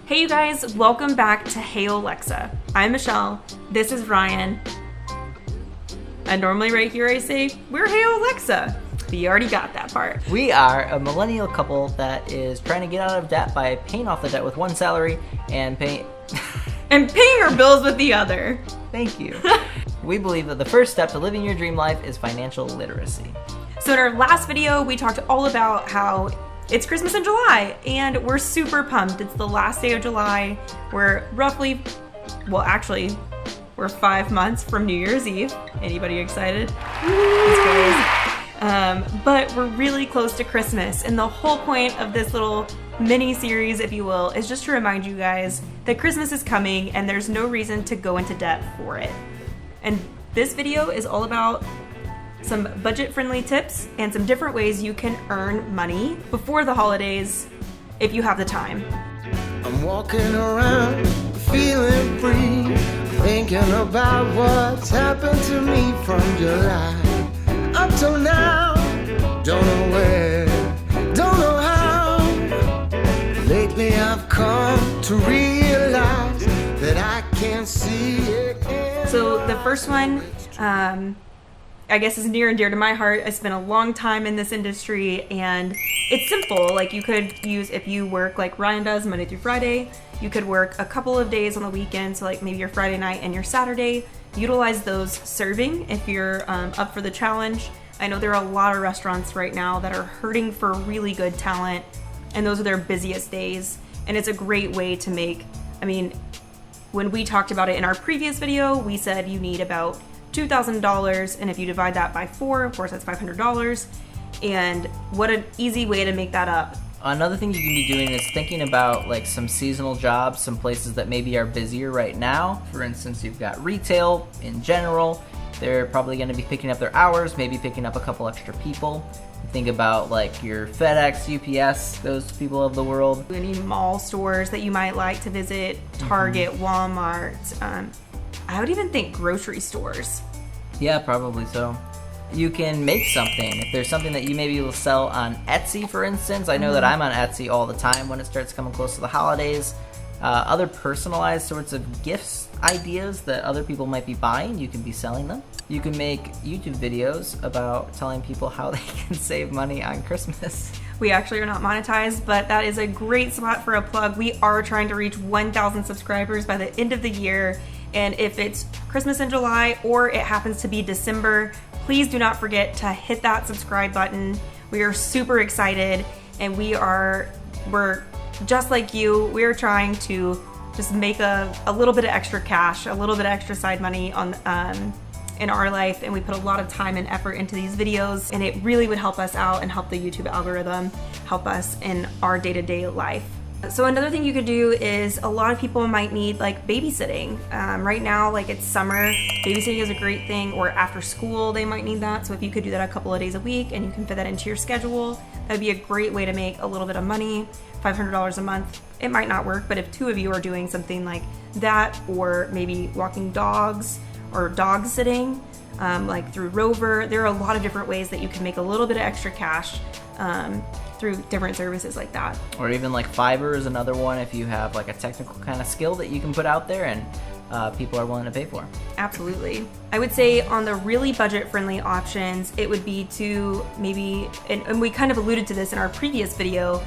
Hey you guys, welcome back to Hey Alexa. I'm Michelle, this is Ryan. And normally right here I say, we're Hey Alexa. But you already got that part. We are a millennial couple that is trying to get out of debt by paying off the debt with one salary and paying our bills with the other. Thank you. We believe that the first step to living your dream life is financial literacy. So in our last video, we talked all about how it's Christmas in July, and we're super pumped. It's the last day of July. We're we're 5 months from New Year's Eve. Anybody excited? It's great. But we're really close to Christmas, and the whole point of this little mini series, if you will, is just to remind you guys that Christmas is coming and there's no reason to go into debt for it. And this video is all about some budget-friendly tips and some different ways you can earn money before the holidays if you have the time. I'm walking around feeling free, thinking about what's happened to me from July up till now. Don't know where, don't know how. Lately I've come to realize that I can't see it. So the first one, I guess is near and dear to my heart. I spent a long time in this industry, and it's simple. Like, you could use, if you work like Ryan does Monday through Friday, you could work a couple of days on the weekend, so like maybe your Friday night and your Saturday. Utilize those serving if you're up for the challenge. I know there are a lot of restaurants right now that are hurting for really good talent, and those are their busiest days, and it's a great way to make, when we talked about it in our previous video, we said you need about $2,000, and if you divide that by 4, of course that's $500, and what an easy way to make that up. Another thing you can be doing is thinking about like some seasonal jobs, some places that maybe are busier right now. For instance, you've got retail in general. They're probably going to be picking up their hours, maybe picking up a couple extra people. Think about like your FedEx, UPS, those people of the world. Any mall stores that you might like to visit, Target, Walmart, I would even think grocery stores. Yeah, probably so. You can make something. If there's something that you maybe will sell on Etsy, for instance. I know that I'm on Etsy all the time when it starts coming close to the holidays. Other personalized sorts of gifts ideas that other people might be buying, you can be selling them. You can make YouTube videos about telling people how they can save money on Christmas. We actually are not monetized, but that is a great spot for a plug. We are trying to reach 1,000 subscribers by the end of the year. And if it's Christmas in July or it happens to be December, please do not forget to hit that subscribe button. We are super excited, and we're just like you. We're trying to just make a little bit of extra cash, a little bit of extra side money on in our life, and we put a lot of time and effort into these videos, and it really would help us out and help the YouTube algorithm help us in our day-to-day life. So another thing you could do is, a lot of people might need like babysitting. Right now, like it's summer, babysitting is a great thing, or after school they might need that. So if you could do that a couple of days a week and you can fit that into your schedule, that'd be a great way to make a little bit of money. $500 a month, it might not work, but if 2 of you are doing something like that, or maybe walking dogs or dog sitting, like through Rover, there are a lot of different ways that you can make a little bit of extra cash through different services like that. Or even like Fiverr is another one if you have like a technical kind of skill that you can put out there and people are willing to pay for. Absolutely. I would say on the really budget-friendly options, it would be to maybe, and we kind of alluded to this in our previous video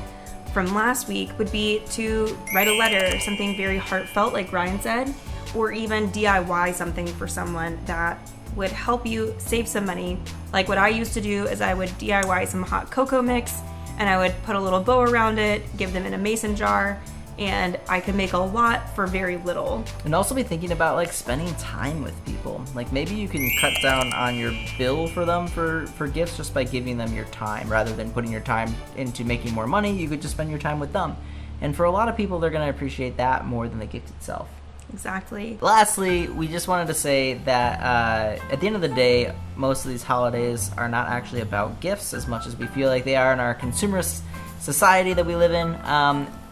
from last week, would be to write a letter, something very heartfelt like Ryan said, or even DIY something for someone that would help you save some money. Like what I used to do is I would DIY some hot cocoa mix, and I would put a little bow around it, give them in a mason jar, and I could make a lot for very little. And also be thinking about like spending time with people. Like maybe you can cut down on your bill for them for gifts just by giving them your time. Rather than putting your time into making more money, you could just spend your time with them. And for a lot of people, they're gonna appreciate that more than the gift itself. Exactly. Lastly, we just wanted to say that at the end of the day, most of these holidays are not actually about gifts as much as we feel like they are in our consumerist society that we live in.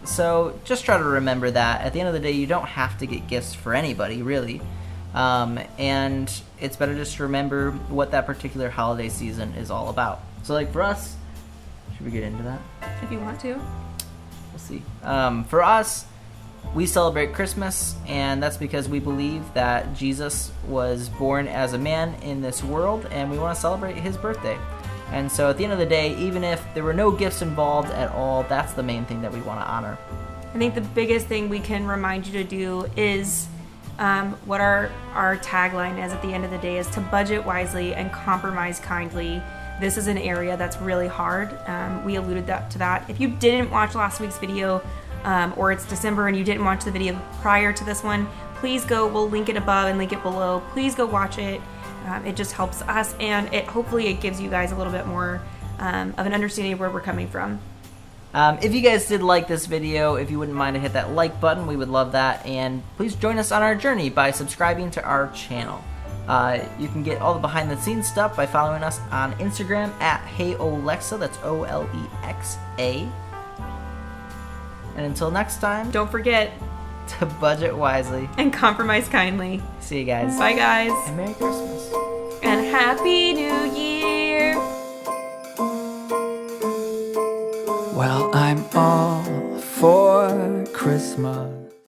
So just try to remember that at the end of the day, you don't have to get gifts for anybody, really. And it's better just to remember what that particular holiday season is all about. So like for us, should we get into that? If you want to. We'll see. For us, We celebrate Christmas, and that's because we believe that Jesus was born as a man in this world, and we want to celebrate his birthday. And so at the end of the day, even if there were no gifts involved at all, that's the main thing that we want to honor. I think the biggest thing we can remind you to do is what our tagline is at the end of the day is to budget wisely and compromise kindly. This is an area that's really hard. We alluded to that. If you didn't watch last week's video, or it's December and you didn't watch the video prior to this one, please go. We'll link it above and link it below. Please go watch it. It just helps us, and hopefully it gives you guys a little bit more of an understanding of where we're coming from. If you guys did like this video, if you wouldn't mind to hit that like button, we would love that. And please join us on our journey by subscribing to our channel. You can get all the behind the scenes stuff by following us on Instagram at HeyOlexa. That's OLEXA. And until next time, Don't forget to budget wisely. and compromise kindly. See you guys. Bye, guys. And Merry Christmas. And Happy New Year. Well, I'm all for Christmas.